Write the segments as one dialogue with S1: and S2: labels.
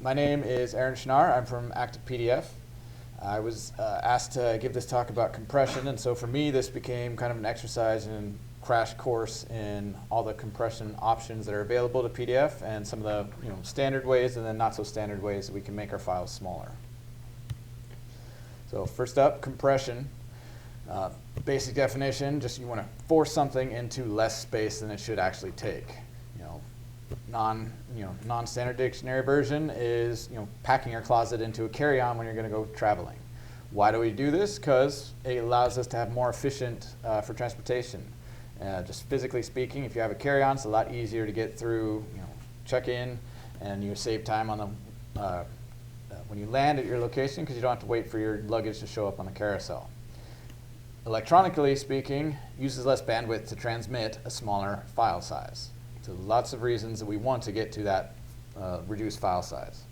S1: My name is Aaron Schnarr. I'm from Active PDF. I was asked to give this talk about compression, and so for me this became kind of an exercise in crash course in all the compression options that are available to PDF and some of the standard ways and then not so standard ways that we can make our files smaller. So first up, compression. Basic definition, just you want to force something into less space than it should actually take. Non-standard dictionary version is packing your closet into a carry-on when you're going to go traveling. Why do we do this? Because it allows us to have more efficient for transportation. Just physically speaking, if you have a carry-on, it's a lot easier to get through, check in, and you save time on the when you land at your location because you don't have to wait for your luggage to show up on the carousel. Electronically speaking, uses less bandwidth to transmit a smaller file size. So lots of reasons that we want to get to that reduced file size.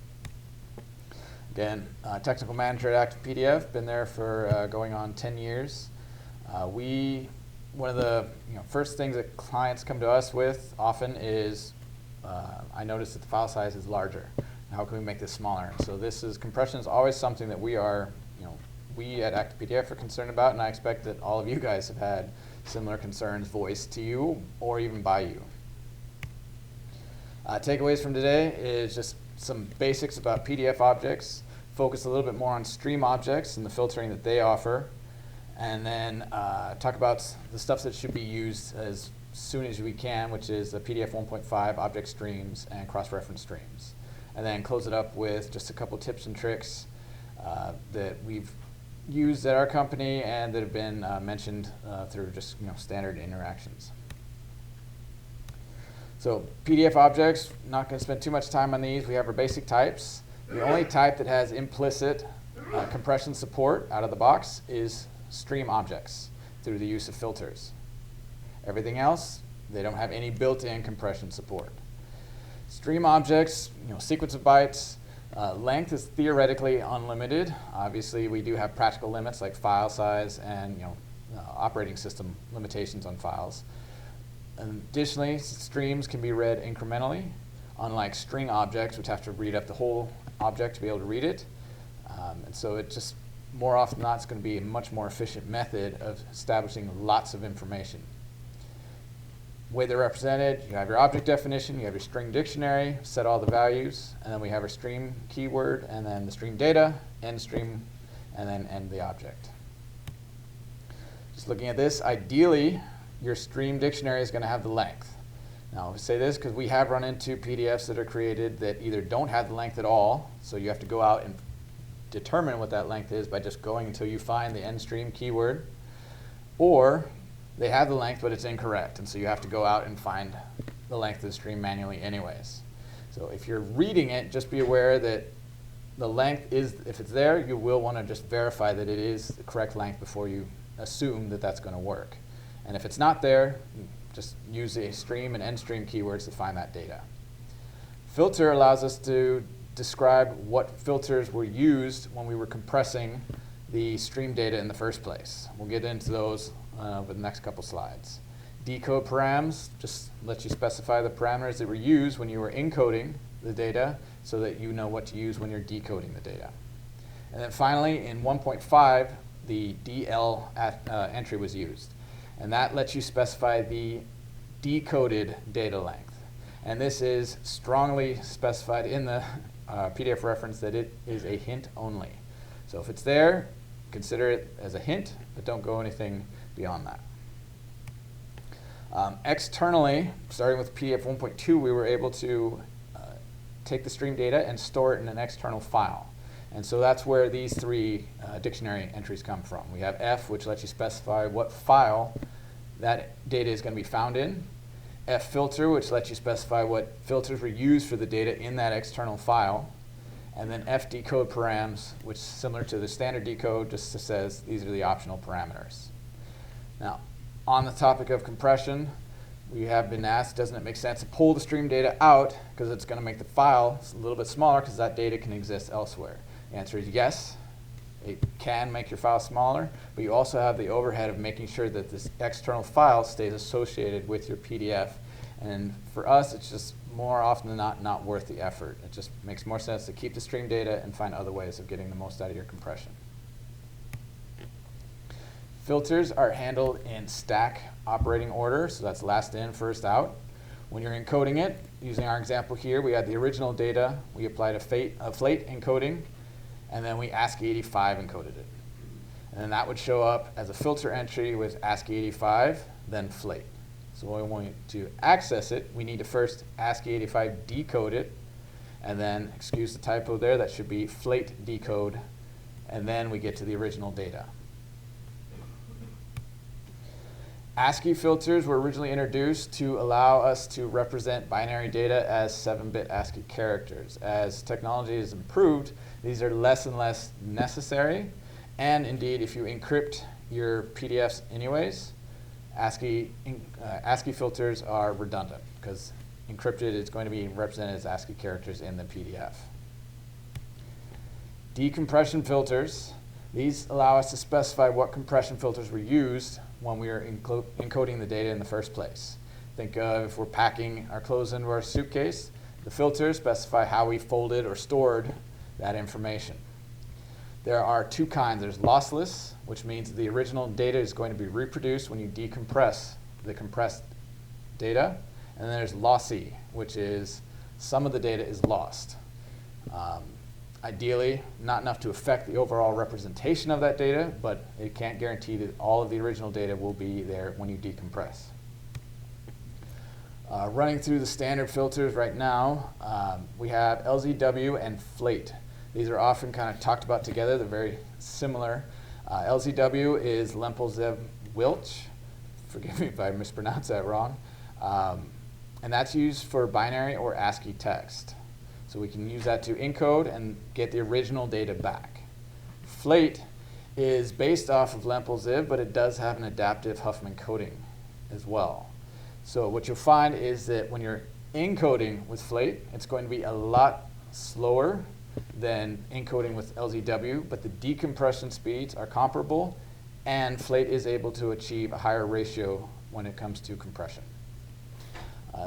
S1: Again, technical manager at Active PDF, been there for going on 10 years. One of the first things that clients come to us with often is, I noticed that the file size is larger. How can we make this smaller? So compression is always something that we at Active PDF are concerned about, and I expect that all of you guys have had similar concerns voiced to you or even by you. Takeaways from today is just some basics about PDF objects, focus a little bit more on stream objects and the filtering that they offer, and then talk about the stuff that should be used as soon as we can, which is the PDF 1.5 object streams and cross-reference streams. And then close it up with just a couple tips and tricks that we've used at our company and that have been mentioned through just standard interactions. So PDF objects, not going to spend too much time on these. We have our basic types. The only type that has implicit compression support out of the box is stream objects through the use of filters. Everything else, they don't have any built-in compression support. Stream objects, sequence of bytes, length is theoretically unlimited. Obviously, we do have practical limits like file size and operating system limitations on files. Additionally, streams can be read incrementally, unlike string objects, which have to read up the whole object to be able to read it. And so it just, more often than not, it's going to be a much more efficient method of establishing lots of information. The way they're represented, you have your object definition, you have your string dictionary, set all the values, and then we have our stream keyword, and then the stream data, end stream, and then end the object. Just looking at this, ideally, your stream dictionary is going to have the length. Now, I say this because we have run into PDFs that are created that either don't have the length at all, so you have to go out and determine what that length is by just going until you find the end stream keyword, or they have the length but it's incorrect, and so you have to go out and find the length of the stream manually anyways. So if you're reading it, just be aware that the length is, if it's there, you will want to just verify that it is the correct length before you assume that that's going to work. And if it's not there, just use the stream and end stream keywords to find that data. Filter allows us to describe what filters were used when we were compressing the stream data in the first place. We'll get into those with the next couple slides. Decode params just lets you specify the parameters that were used when you were encoding the data so that you know what to use when you're decoding the data. And then finally, in 1.5, the DL entry was used. And that lets you specify the decoded data length. And this is strongly specified in the PDF reference that it is a hint only. So if it's there, consider it as a hint, but don't go anything beyond that. Externally, starting with PDF 1.2, we were able to take the stream data and store it in an external file. And so that's where these three dictionary entries come from. We have F, which lets you specify what file that data is going to be found in. F filter, which lets you specify what filters were used for the data in that external file. And then F decode params, which is similar to the standard decode, just says these are the optional parameters. Now, on the topic of compression, we have been asked, doesn't it make sense to pull the stream data out because it's going to make the file a little bit smaller because that data can exist elsewhere? The answer is yes. It can make your file smaller, but you also have the overhead of making sure that this external file stays associated with your PDF And for us, it's just more often than not worth the effort. It just makes more sense to keep the stream data and find other ways of getting the most out of your compression. Filters are handled in stack operating order, so that's last in, first out. When you're encoding it, using our example here, we had the original data, we applied a FLATE encoding, and then we ASCII 85 encoded it. And then that would show up as a filter entry with ASCII 85, then FLATE. So when we want to access it, we need to first ASCII 85 decode it, and then, excuse the typo there, that should be FLATE decode, and then we get to the original data. ASCII filters were originally introduced to allow us to represent binary data as 7-bit ASCII characters. As technology has improved, these are less and less necessary. And indeed, if you encrypt your PDFs anyways, ASCII filters are redundant because encrypted is going to be represented as ASCII characters in the PDF. Decompression filters. These allow us to specify what compression filters were used when we were encoding the data in the first place. Think of if we're packing our clothes into our suitcase, the filters specify how we folded or stored that information. There are two kinds. There's lossless, which means the original data is going to be reproduced when you decompress the compressed data. And then there's lossy, which is some of the data is lost. Ideally, not enough to affect the overall representation of that data, but it can't guarantee that all of the original data will be there when you decompress. Running through the standard filters right now, we have LZW and FLATE. These are often kind of talked about together. They're very similar. LZW is Lempel-Zev-Wilch. Forgive me if I mispronounce that wrong. And that's used for binary or ASCII text. So we can use that to encode and get the original data back. FLATE is based off of Lempel-Zev, but it does have an adaptive Huffman coding as well. So what you'll find is that when you're encoding with FLATE, it's going to be a lot slower than encoding with LZW, but the decompression speeds are comparable, and FLATE is able to achieve a higher ratio when it comes to compression.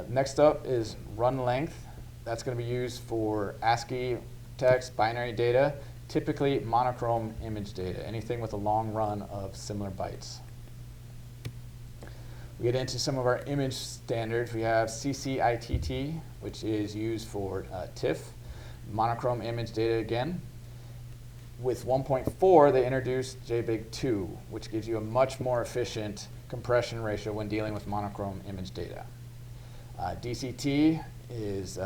S1: Next up is run length. That's going to be used for ASCII text, binary data, typically monochrome image data, anything with a long run of similar bytes. We get into some of our image standards. We have CCITT, which is used for TIFF, monochrome image data again. With 1.4, they introduced JBIG2, which gives you a much more efficient compression ratio when dealing with monochrome image data. DCT is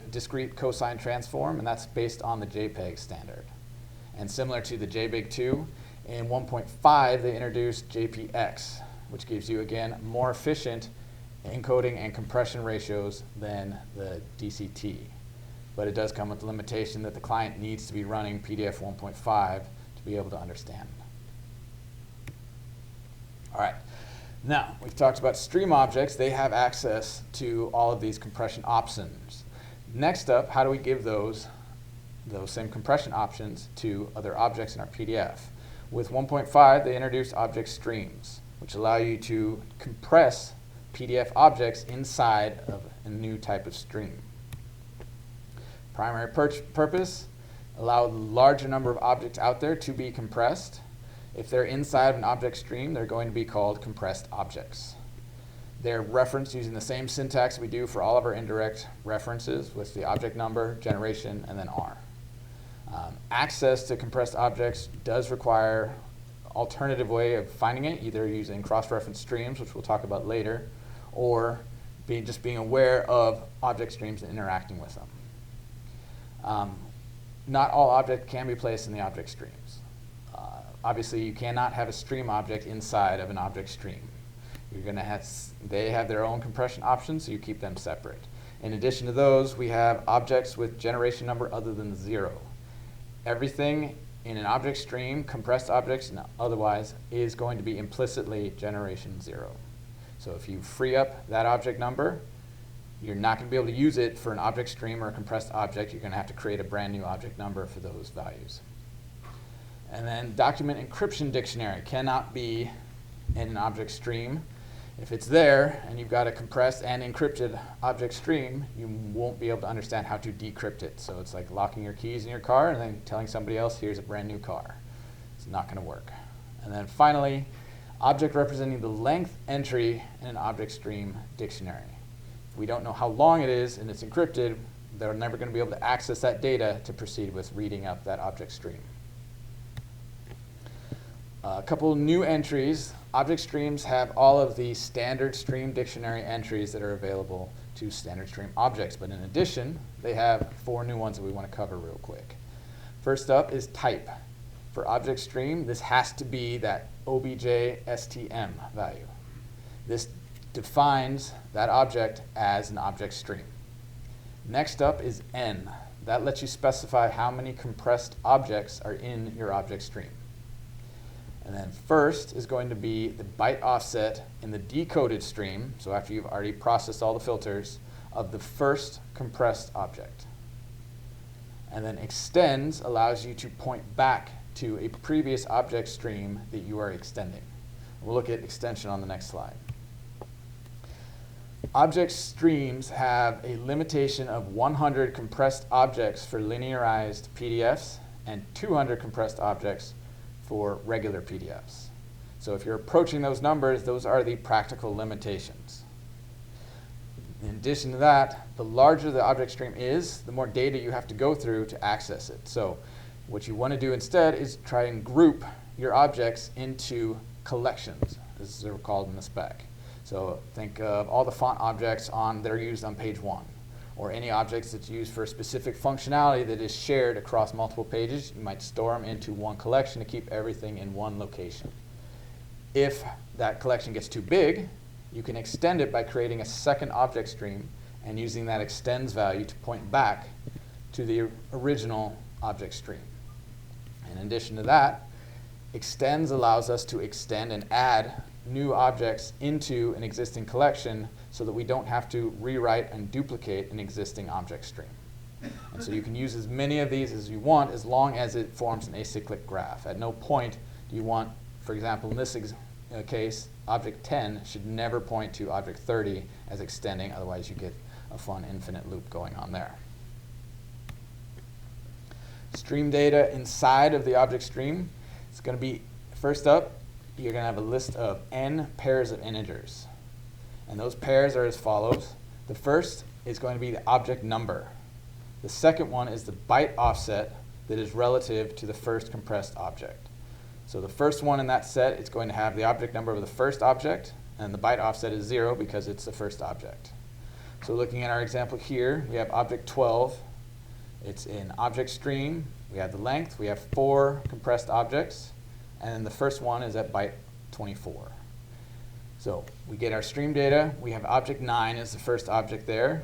S1: discrete cosine transform, and that's based on the JPEG standard. And similar to the JBIG2, in 1.5 they introduced JPX, which gives you, again, more efficient encoding and compression ratios than the DCT. But it does come with the limitation that the client needs to be running PDF 1.5 to be able to understand. All right. Now, we've talked about stream objects. They have access to all of these compression options. Next up, how do we give those same compression options to other objects in our PDF? With 1.5, they introduced object streams, which allow you to compress PDF objects inside of a new type of stream. Primary purpose, allow a larger number of objects out there to be compressed. If they're inside of an object stream, they're going to be called compressed objects. They're referenced using the same syntax we do for all of our indirect references with the object number, generation, and then R. Access to compressed objects does require an alternative way of finding it, either using cross-reference streams, which we'll talk about later, or just being aware of object streams and interacting with them. Not all objects can be placed in the object streams. Obviously, you cannot have a stream object inside of an object stream. You're going to they have their own compression options, so you keep them separate. In addition to those, we have objects with generation number other than 0. Everything in an object stream, compressed objects and otherwise, is going to be implicitly generation 0. So if you free up that object number, you're not going to be able to use it for an object stream or a compressed object. You're going to have to create a brand new object number for those values. And then document encryption dictionary cannot be in an object stream. If it's there and you've got a compressed and encrypted object stream, you won't be able to understand how to decrypt it. So it's like locking your keys in your car and then telling somebody else, here's a brand new car. It's not going to work. And then finally, object representing the length entry in an object stream dictionary. If we don't know how long it is and it's encrypted, they're never going to be able to access that data to proceed with reading up that object stream. A couple new entries. Object streams have all of the standard stream dictionary entries that are available to standard stream objects, but in addition, they have 4 new ones that we want to cover real quick. First up is type. For object stream, this has to be that OBJ_STM value. This defines that object as an object stream. Next up is N. That lets you specify how many compressed objects are in your object stream. And then first is going to be the byte offset in the decoded stream, so after you've already processed all the filters, of the first compressed object. And then extends allows you to point back to a previous object stream that you are extending. We'll look at extension on the next slide. Object streams have a limitation of 100 compressed objects for linearized PDFs and 200 compressed objects for regular PDFs. So if you're approaching those numbers, those are the practical limitations. In addition to that, the larger the object stream is, the more data you have to go through to access it. So what you want to do instead is try and group your objects into collections, as they're called in the spec. So think of all the font objects that are used on page 1, or any objects that's used for a specific functionality that is shared across multiple pages. You might store them into one collection to keep everything in one location. If that collection gets too big, you can extend it by creating a second object stream and using that extends value to point back to the original object stream. In addition to that, extends allows us to extend and add new objects into an existing collection so that we don't have to rewrite and duplicate an existing object stream. And so you can use as many of these as you want as long as it forms an acyclic graph. At no point do you want, for example, in this case, object 10 should never point to object 30 as extending, otherwise you get a fun infinite loop going on there. Stream data inside of the object stream. It's going to be, first up, you're going to have a list of n pairs of integers. And those pairs are as follows. The first is going to be the object number. The second one is the byte offset that is relative to the first compressed object. So the first one in that set is going to have the object number of the first object, and the byte offset is 0 because it's the first object. So looking at our example here, we have object 12. It's in object stream. We have the length. We have 4 compressed objects. And the first one is at byte 24. So we get our stream data. We have object 9 as the first object there,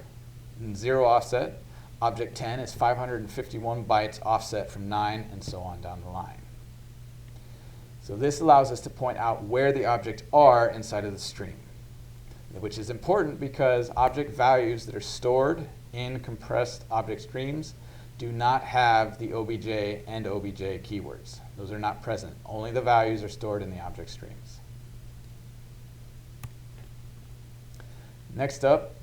S1: and 0 offset. Object 10 is 551 bytes offset from 9, and so on down the line. So this allows us to point out where the objects are inside of the stream, which is important because object values that are stored in compressed object streams do not have the OBJ and OBJ keywords. Those are not present. Only the values are stored in the object streams. Next up,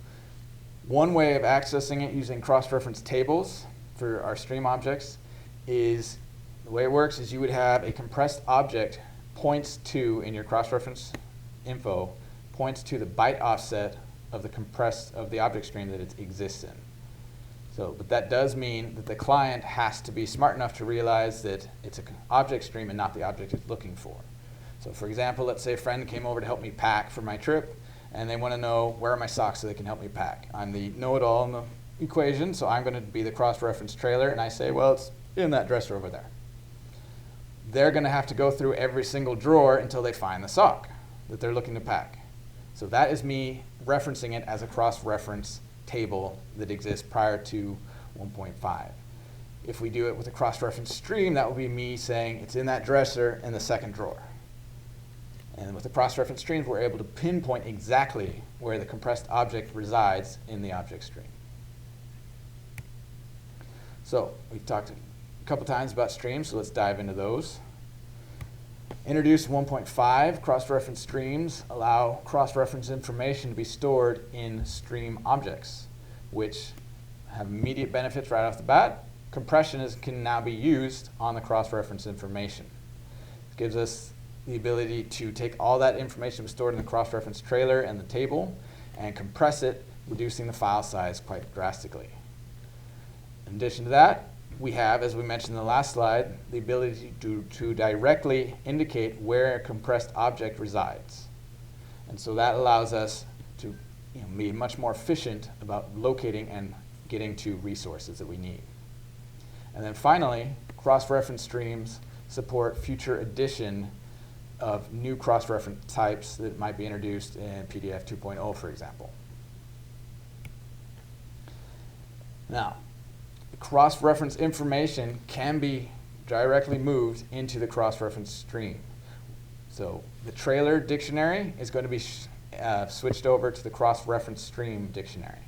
S1: one way of accessing it using cross-reference tables for our stream objects is, the way it works is you would have a compressed object points to, in your cross-reference info, points to the byte offset of the object stream that it exists in. So, but that does mean that the client has to be smart enough to realize that it's an object stream and not the object it's looking for. So for example, let's say a friend came over to help me pack for my trip, and they want to know where are my socks so they can help me pack. I'm the know-it-all in the equation, so I'm going to be the cross-reference trailer, and I say, well, it's in that dresser over there. They're going to have to go through every single drawer until they find the sock that they're looking to pack. So that is me referencing it as a cross-reference table that exists prior to 1.5. If we do it with a cross-reference stream, that will be me saying it's in that dresser in the second drawer. And with the cross-reference streams, we're able to pinpoint exactly where the compressed object resides in the object stream. So we've talked a couple times about streams, so let's dive into those. Introduced 1.5, cross-reference streams allow cross-reference information to be stored in stream objects, which have immediate benefits right off the bat. Compression can now be used on the cross-reference information. It gives us the ability to take all that information stored in the cross-reference trailer and the table and compress it, reducing the file size quite drastically. In addition to that, we have, as we mentioned in the last slide, the ability to directly indicate where a compressed object resides. And so that allows us to be much more efficient about locating and getting to resources that we need. And then finally, cross-reference streams support future addition of new cross-reference types that might be introduced in PDF 2.0, for example. Now, cross-reference information can be directly moved into the cross-reference stream. So the trailer dictionary is going to be switched over to the cross-reference stream dictionary.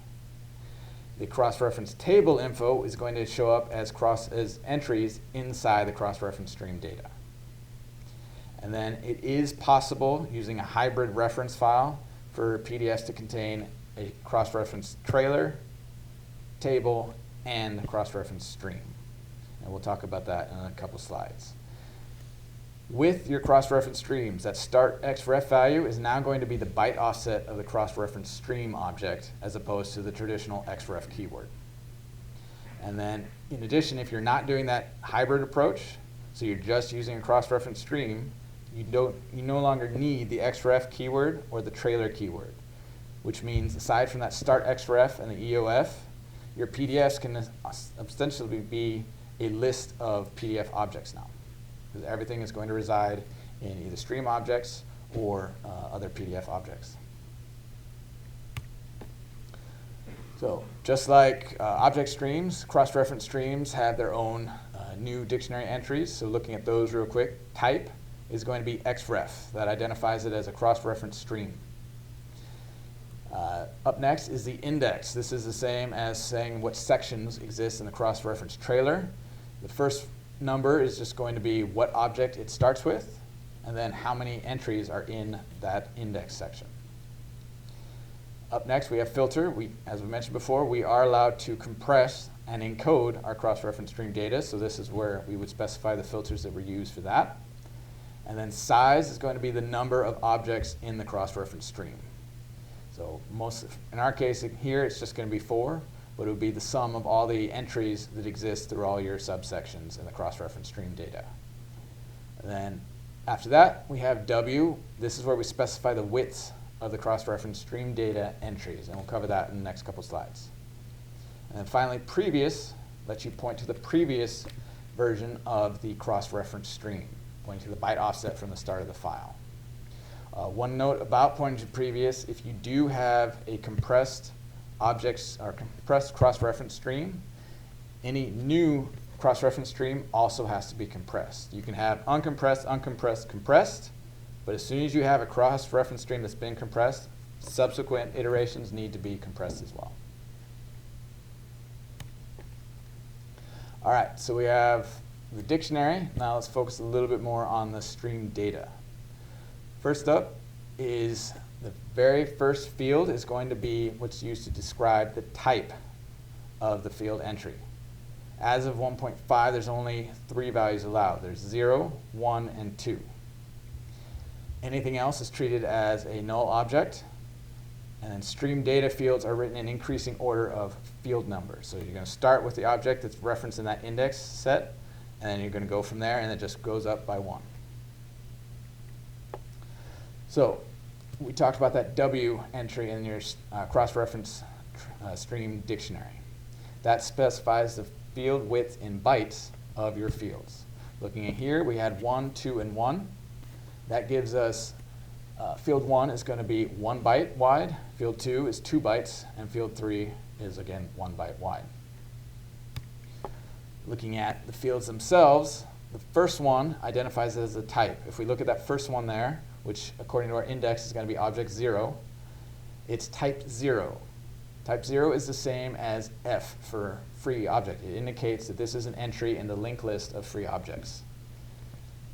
S1: The cross-reference table info is going to show up as entries inside the cross-reference stream data. And then it is possible, using a hybrid reference file, for PDFs to contain a cross-reference trailer, table, and cross-reference stream. And we'll talk about that in a couple slides. With your cross-reference streams, that start xref value is now going to be the byte offset of the cross-reference stream object as opposed to the traditional xref keyword. And then, in addition, if you're not doing that hybrid approach, so you're just using a cross-reference stream, you no longer need the xref keyword or the trailer keyword, which means aside from that start xref and the EOF, your PDFs can essentially be a list of PDF objects now, because everything is going to reside in either stream objects or other PDF objects. So just like object streams, cross-reference streams have their own new dictionary entries. So looking at those real quick, type is going to be xref. That identifies it as a cross-reference stream. Up next is the index. This is the same as saying what sections exist in the cross-reference trailer. The first number is just going to be what object it starts with, and then how many entries are in that index section. Up next, we have filter. As we mentioned before, we are allowed to compress and encode our cross-reference stream data, so this is where we would specify the filters that were used for that. And then size is going to be the number of objects in the cross-reference stream. So in our case here, it's just going to be 4, but it would be the sum of all the entries that exist through all your subsections in the cross-reference stream data. And then after that, we have W. This is where we specify the width of the cross-reference stream data entries, and we'll cover that in the next couple slides. And then finally, previous lets you point to the previous version of the cross-reference stream, pointing to the byte offset from the start of the file. One note about pointing to previous: if you do have a compressed objects or compressed cross-reference stream, any new cross-reference stream also has to be compressed. You can have uncompressed, uncompressed, compressed, but as soon as you have a cross-reference stream that's been compressed, subsequent iterations need to be compressed as well. All right, so we have the dictionary. Now let's focus a little bit more on the stream data. First up is the very first field is going to be what's used to describe the type of the field entry. As of 1.5, there's only 3 values allowed. There's 0, 1, and 2. Anything else is treated as a null object. And then stream data fields are written in increasing order of field number. So you're going to start with the object that's referenced in that index set, and then you're going to go from there, and it just goes up by 1. So we talked about that W entry in your cross-reference stream dictionary. That specifies the field width in bytes of your fields. Looking at here, we had 1, 2, and 1. That gives us field 1 is going to be 1 byte wide, field 2 is 2 bytes, and field 3 is, again, 1 byte wide. Looking at the fields themselves, the first one identifies it as a type. If we look at that first one there, which according to our index is going to be object 0, it's type 0. Type 0 is the same as F for free object. It indicates that this is an entry in the linked list of free objects.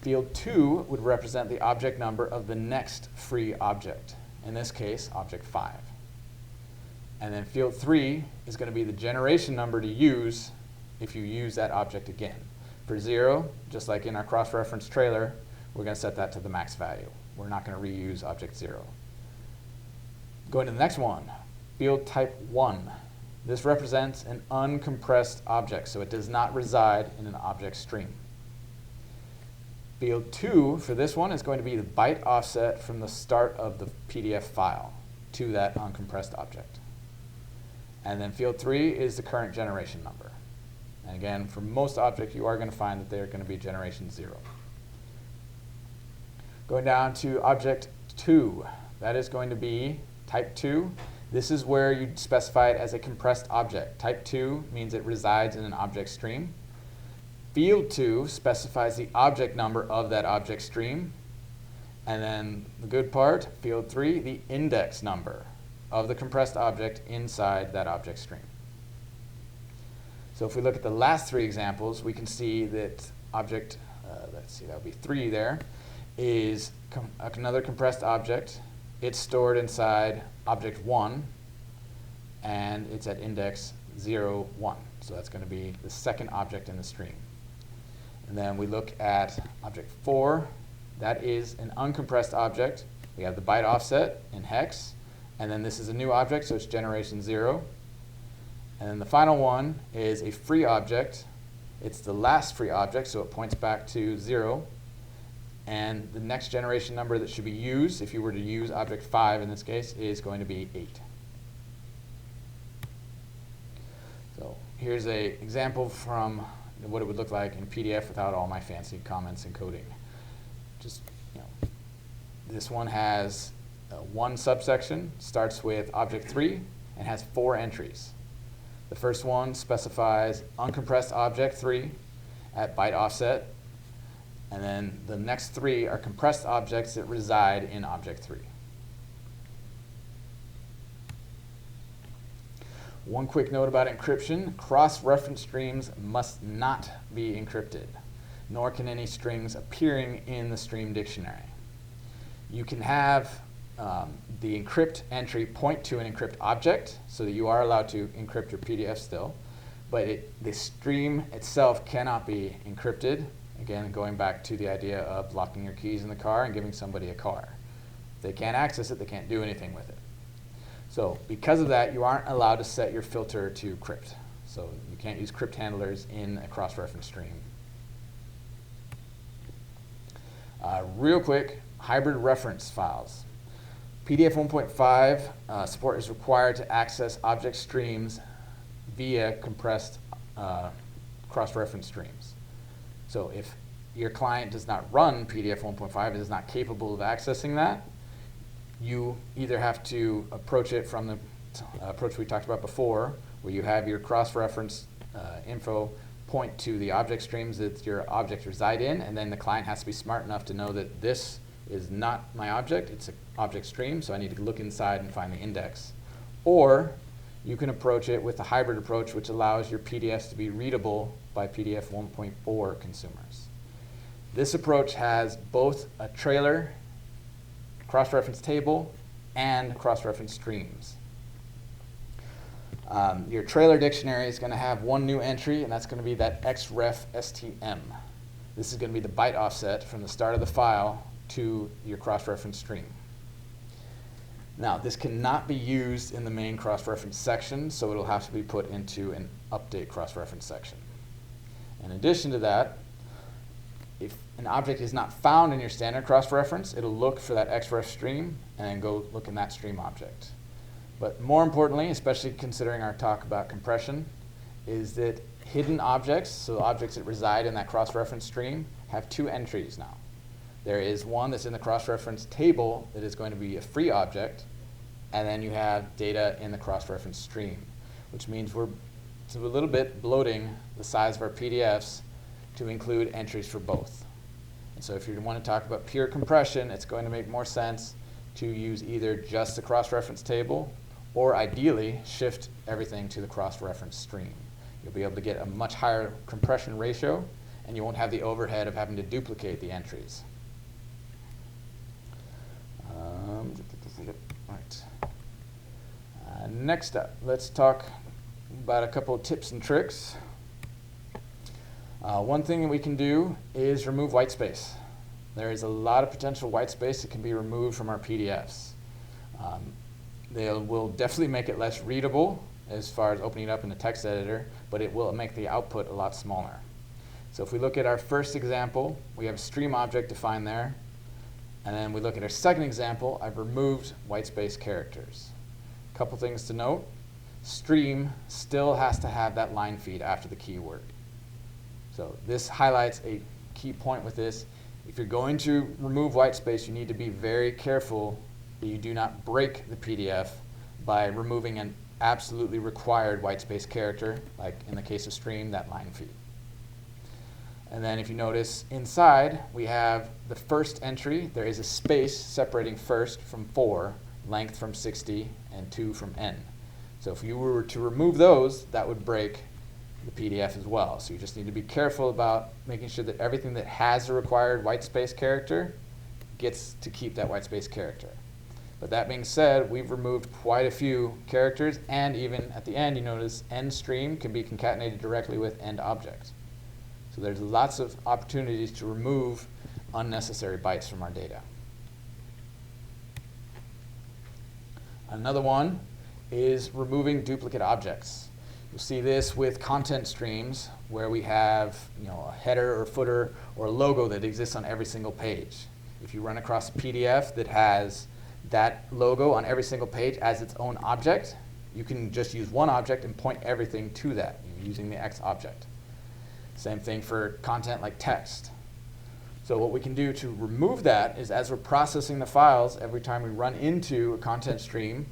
S1: Field 2 would represent the object number of the next free object, in this case, object 5. And then field 3 is going to be the generation number to use if you use that object again. For 0, just like in our cross-reference trailer, we're going to set that to the max value. We're not going to reuse object 0. Going to the next one, field type 1. This represents an uncompressed object, so it does not reside in an object stream. Field 2 for this one is going to be the byte offset from the start of the PDF file to that uncompressed object. And then field 3 is the current generation number. And again, for most objects, you are going to find that they're going to be generation 0. Going down to object 2, that is going to be type 2. This is where you specify it as a compressed object. Type 2 means it resides in an object stream. Field 2 specifies the object number of that object stream. And then the good part, field 3, the index number of the compressed object inside that object stream. So if we look at the last 3 examples, we can see that object, let's see, that would be 3 there, is another compressed object. It's stored inside object 1, and it's at index 0, 1. So that's going to be the second object in the stream. And then we look at object 4. That is an uncompressed object. We have the byte offset in hex. And then this is a new object, so it's generation 0. And then the final one is a free object. It's the last free object, so it points back to 0. And the next generation number that should be used, if you were to use object 5 in this case, is going to be 8. So here's an example from what it would look like in PDF without all my fancy comments and coding. Just, this one has one subsection, starts with object 3, and has 4 entries. The first one specifies uncompressed object 3 at byte offset, and then the next 3 are compressed objects that reside in object 3. One quick note about encryption: cross-reference streams must not be encrypted, nor can any strings appearing in the stream dictionary. You can have the encrypt entry point to an encrypt object, so that you are allowed to encrypt your PDF still, but the stream itself cannot be encrypted. Again, going back to the idea of locking your keys in the car and giving somebody a car. If they can't access it, they can't do anything with it. So because of that, you aren't allowed to set your filter to crypt. So you can't use crypt handlers in a cross-reference stream. Real quick, hybrid reference files. PDF 1.5 support is required to access object streams via compressed cross-reference streams. So if your client does not run PDF 1.5, it is not capable of accessing that, you either have to approach it from the approach we talked about before, where you have your cross-reference info point to the object streams that your objects reside in, and then the client has to be smart enough to know that this is not my object, it's an object stream, so I need to look inside and find the index. Or you can approach it with a hybrid approach, which allows your PDFs to be readable by PDF 1.4 consumers. This approach has both a trailer, cross-reference table, and cross-reference streams. Your trailer dictionary is going to have one new entry, and that's going to be that xref.stm. This is going to be the byte offset from the start of the file to your cross-reference stream. Now, this cannot be used in the main cross-reference section, so it'll have to be put into an update cross-reference section. In addition to that, if an object is not found in your standard cross-reference, it'll look for that xref stream and then go look in that stream object. But more importantly, especially considering our talk about compression, is that hidden objects, so objects that reside in that cross-reference stream, have 2 entries now. There is one that's in the cross-reference table that is going to be a free object, and then you have data in the cross-reference stream, which means we're a little bit bloating the size of our PDFs to include entries for both. And so if you want to talk about pure compression, it's going to make more sense to use either just the cross-reference table, or ideally shift everything to the cross-reference stream. You'll be able to get a much higher compression ratio and you won't have the overhead of having to duplicate the entries. Right. Next up, let's talk about a couple of tips and tricks. One thing that we can do is remove whitespace. There is a lot of potential whitespace that can be removed from our PDFs. They will definitely make it less readable as far as opening it up in the text editor, but it will make the output a lot smaller. So if we look at our first example, we have a stream object defined there. And then we look at our second example, I've removed whitespace characters. A couple things to note. Stream still has to have that line feed after the keyword. So this highlights a key point with this. If you're going to remove whitespace, you need to be very careful that you do not break the PDF by removing an absolutely required whitespace character, like in the case of stream, that line feed. And then if you notice inside, we have the first entry. There is a space separating first from 4, length from 60, and 2 from n. So if you were to remove those, that would break the PDF as well. So you just need to be careful about making sure that everything that has a required whitespace character gets to keep that whitespace character. But that being said, we've removed quite a few characters, and even at the end, you notice end stream can be concatenated directly with end object. So there's lots of opportunities to remove unnecessary bytes from our data. Another one is removing duplicate objects. You'll see this with content streams where we have a header or footer or a logo that exists on every single page. If you run across a PDF that has that logo on every single page as its own object, you can just use one object and point everything to that using the X object. Same thing for content like text. So what we can do to remove that is, as we're processing the files, every time we run into a content stream,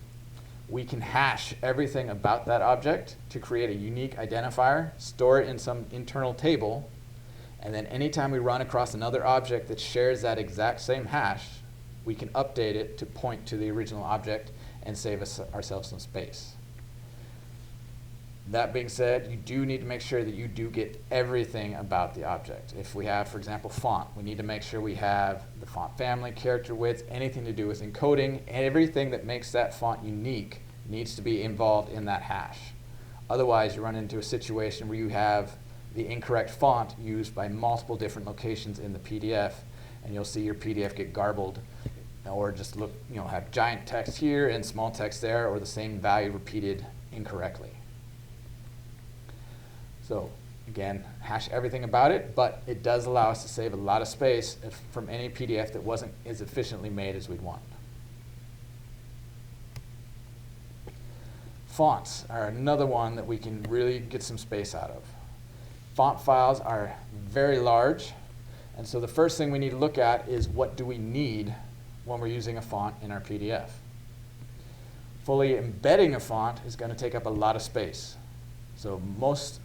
S1: we can hash everything about that object to create a unique identifier, store it in some internal table, and then anytime we run across another object that shares that exact same hash, we can update it to point to the original object and save ourselves some space. That being said, you do need to make sure that you do get everything about the object. If we have, for example, font, we need to make sure we have the font family, character width, anything to do with encoding, everything that makes that font unique needs to be involved in that hash. Otherwise, you run into a situation where you have the incorrect font used by multiple different locations in the PDF, and you'll see your PDF get garbled, or just look, have giant text here and small text there, or the same value repeated incorrectly. So again, hash everything about it, but it does allow us to save a lot of space from any PDF that wasn't as efficiently made as we'd want. Fonts are another one that we can really get some space out of. Font files are very large, and so the first thing we need to look at is, what do we need when we're using a font in our PDF? Fully embedding a font is going to take up a lot of space. So most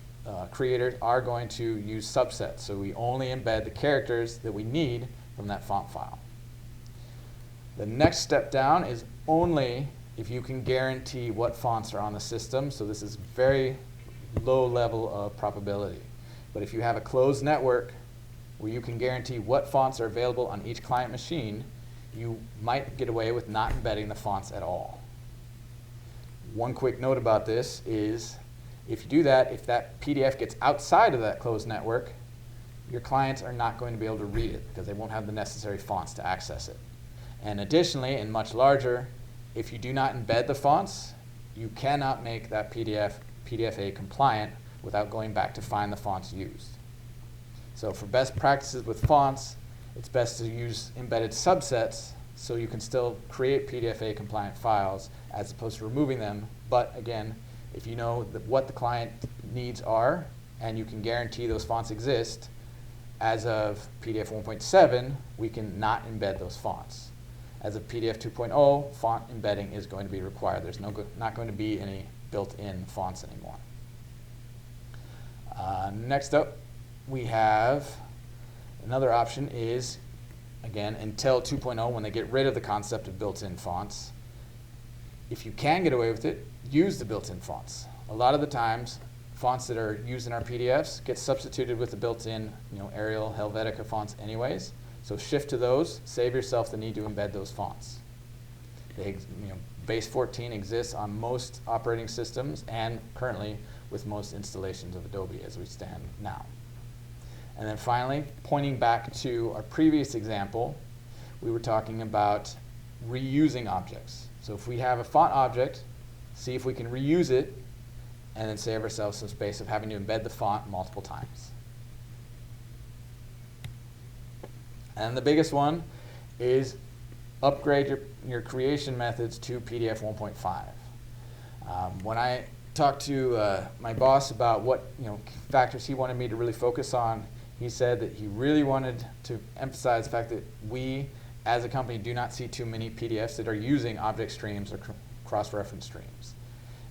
S1: creators are going to use subsets, so we only embed the characters that we need from that font file. The next step down is only if you can guarantee what fonts are on the system, so this is very low level of probability. But if you have a closed network where you can guarantee what fonts are available on each client machine, you might get away with not embedding the fonts at all. One quick note about this is, if you do that, if that PDF gets outside of that closed network, your clients are not going to be able to read it because they won't have the necessary fonts to access it. And additionally, and much larger, if you do not embed the fonts, you cannot make that PDF-A compliant without going back to find the fonts used. So for best practices with fonts, it's best to use embedded subsets so you can still create PDF-A compliant files as opposed to removing them. But again, if you know what the client needs are and you can guarantee those fonts exist, as of PDF 1.7, we can not embed those fonts. As of PDF 2.0, font embedding is going to be required. There's not going to be any built-in fonts anymore. Next up, we have another option is, again, until 2.0, when they get rid of the concept of built-in fonts, if you can get away with it, use the built-in fonts. A lot of the times, fonts that are used in our PDFs get substituted with the built-in Arial, Helvetica fonts anyways. So shift to those, save yourself the need to embed those fonts. Base 14 exists on most operating systems and currently with most installations of Adobe as we stand now. And then finally, pointing back to our previous example, we were talking about reusing objects. So if we have a font object, see if we can reuse it and then save ourselves some space of having to embed the font multiple times. And the biggest one is upgrade your creation methods to PDF 1.5. When I talked to my boss about what factors he wanted me to really focus on, he said that he really wanted to emphasize the fact that we, as a company, do not see too many PDFs that are using object streams or cross-reference streams.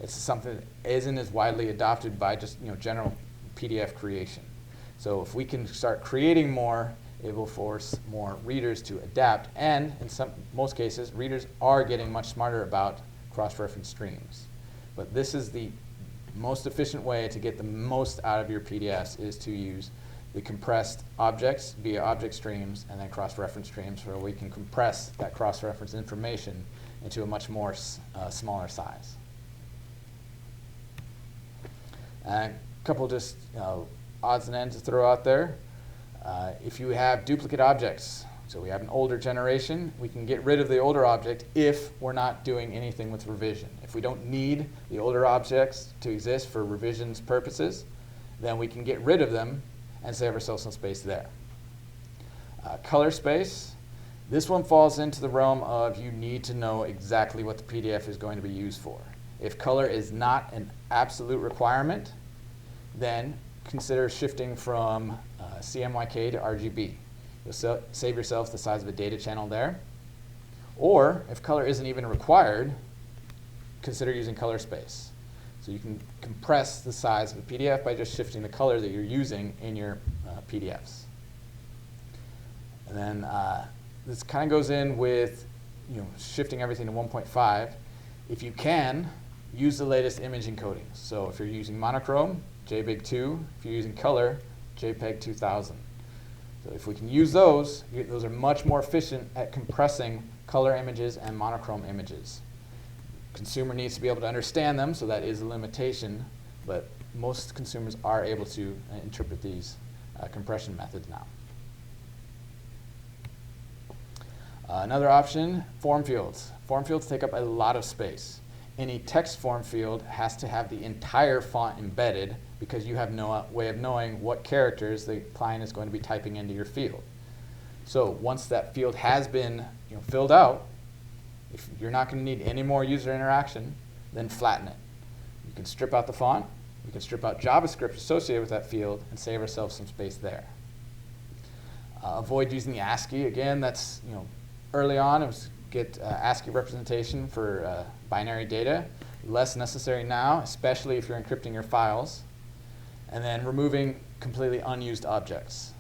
S1: It's something that isn't as widely adopted by just general PDF creation. So if we can start creating more, it will force more readers to adapt, and in most cases, readers are getting much smarter about cross-reference streams. But this is the most efficient way to get the most out of your PDFs, is to use the compressed objects via object streams and then cross-reference streams, where we can compress that cross-reference information into a much more smaller size. A couple just odds and ends to throw out there. If you have duplicate objects, so we have an older generation, we can get rid of the older object if we're not doing anything with revision. If we don't need the older objects to exist for revisions purposes, then we can get rid of them and save ourselves some space there. Color space, this one falls into the realm of you need to know exactly what the PDF is going to be used for. If color is not an absolute requirement, then consider shifting from CMYK to RGB. You'll save yourself the size of a data channel there. Or if color isn't even required, consider using color space. So you can compress the size of a PDF by just shifting the color that you're using in your PDFs. And then this kind of goes in with shifting everything to 1.5. If you can, use the latest image encodings. So if you're using monochrome, JPEG 2. If you're using color, JPEG 2000. So if we can use those are much more efficient at compressing color images and monochrome images. Consumer needs to be able to understand them, so that is a limitation, but most consumers are able to interpret these compression methods now. Another option, form fields. Form fields take up a lot of space. Any text form field has to have the entire font embedded because you have no way of knowing what characters the client is going to be typing into your field. So once that field has been filled out, if you're not going to need any more user interaction, then flatten it. You can strip out the font, we can strip out JavaScript associated with that field and save ourselves some space there. Avoid using the ASCII. Again, that's early on it was get ASCII representation for binary data. Less necessary now, especially if you're encrypting your files. And then removing completely unused objects.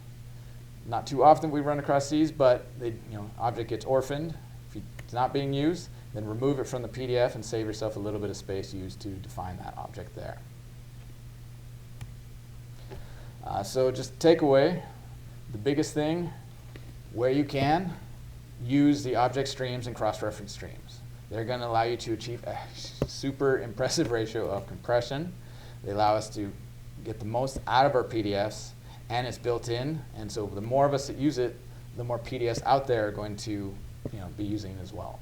S1: Not too often we run across these, but object gets orphaned. If it's not being used, then remove it from the PDF and save yourself a little bit of space used to define that object there. So just takeaway, the biggest thing, where you can, use the object streams and cross-reference streams. They're going to allow you to achieve a super impressive ratio of compression. They allow us to get the most out of our PDFs, and it's built in, and so the more of us that use it, the more PDFs out there are going to be using it as well.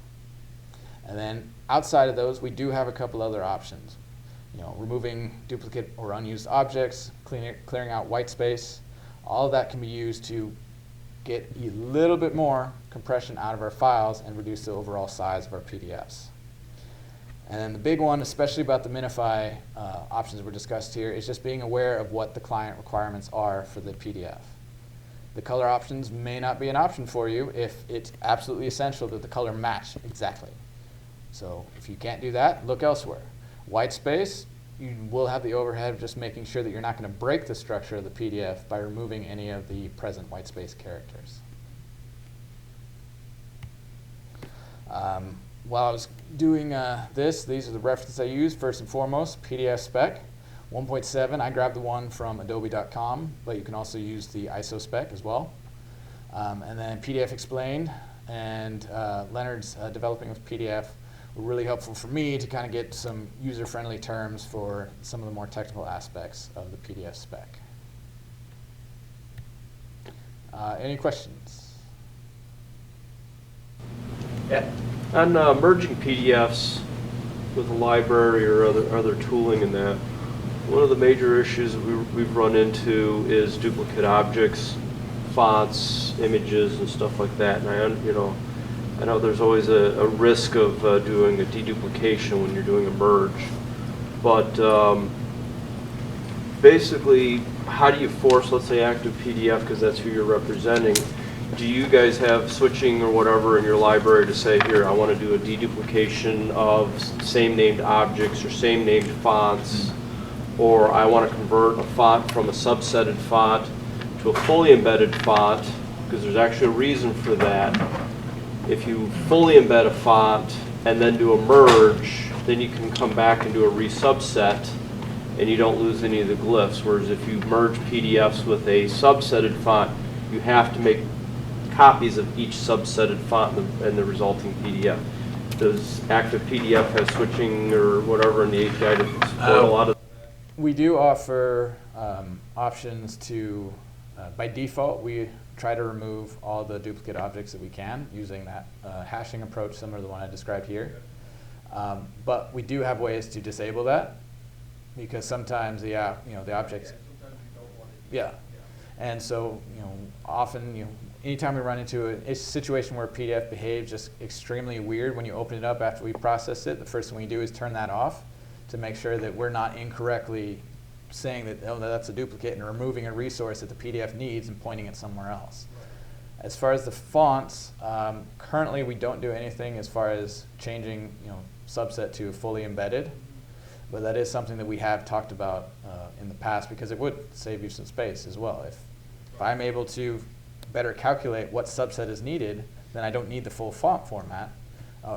S1: And then outside of those, we do have a couple other options. Removing duplicate or unused objects, clearing out white space. All of that can be used to get a little bit more compression out of our files and reduce the overall size of our PDFs. And then the big one, especially about the minify options that were discussed here, is just being aware of what the client requirements are for the PDF. The color options may not be an option for you if it's absolutely essential that the color match exactly. So if you can't do that, look elsewhere. White space, you will have the overhead of just making sure that you're not going to break the structure of the PDF by removing any of the present white space characters. While I was doing these are the references I used. First and foremost, PDF spec. 1.7, I grabbed the one from adobe.com, but you can also use the ISO spec as well. And then PDF Explained and Leonard's Developing with PDF were really helpful for me to kind of get some user-friendly terms for some of the more technical aspects of the PDF spec. Any questions?
S2: Yeah. On merging PDFs with a library or other tooling in that, one of the major issues we've run into is duplicate objects, fonts, images, and stuff like that. And I know there's always a risk of doing a deduplication when you're doing a merge. But basically, how do you force, let's say, active PDF, because that's who you're representing? Do you guys have switching or whatever in your library to say, here, I want to do a deduplication of same named objects or same named fonts, or I want to convert a font from a subsetted font to a fully embedded font, because there's actually a reason for that. If you fully embed a font and then do a merge, then you can come back and do a resubset and you don't lose any of the glyphs. Whereas if you merge PDFs with a subsetted font, you have to make copies of each subsetted font and the resulting PDF. Does Active PDF have switching or whatever in the API to support a lot of?
S1: We do offer options to, by default, we try to remove all the duplicate objects that we can using that hashing approach similar to the one I described here. But we do have ways to disable that because sometimes the objects. Yeah. And so often anytime we run into a situation where a PDF behaves just extremely weird when you open it up after we process it, the first thing we do is turn that off to make sure that we're not incorrectly saying that, oh, that's a duplicate and removing a resource that the PDF needs and pointing it somewhere else. As far as the fonts, currently we don't do anything as far as changing subset to fully embedded, but that is something that we have talked about in the past because it would save you some space as well. If I'm able to better calculate what subset is needed, then I don't need the full font format,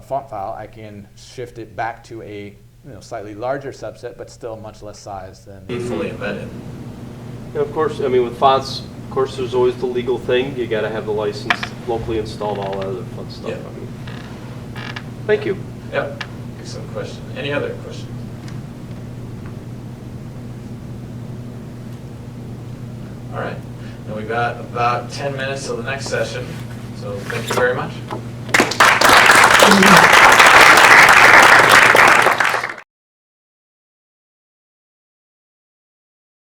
S1: font file. I can shift it back to a slightly larger subset, but still much less size than
S3: fully embedded.
S2: Yeah, of course, with fonts, of course, there's always the legal thing. You got to have the license locally installed, all that other fun stuff.
S3: Yeah.
S2: Thank you.
S3: Yep. Excellent question. Any other questions? All right. Now we've got about 10 minutes till the next session, so thank you very much.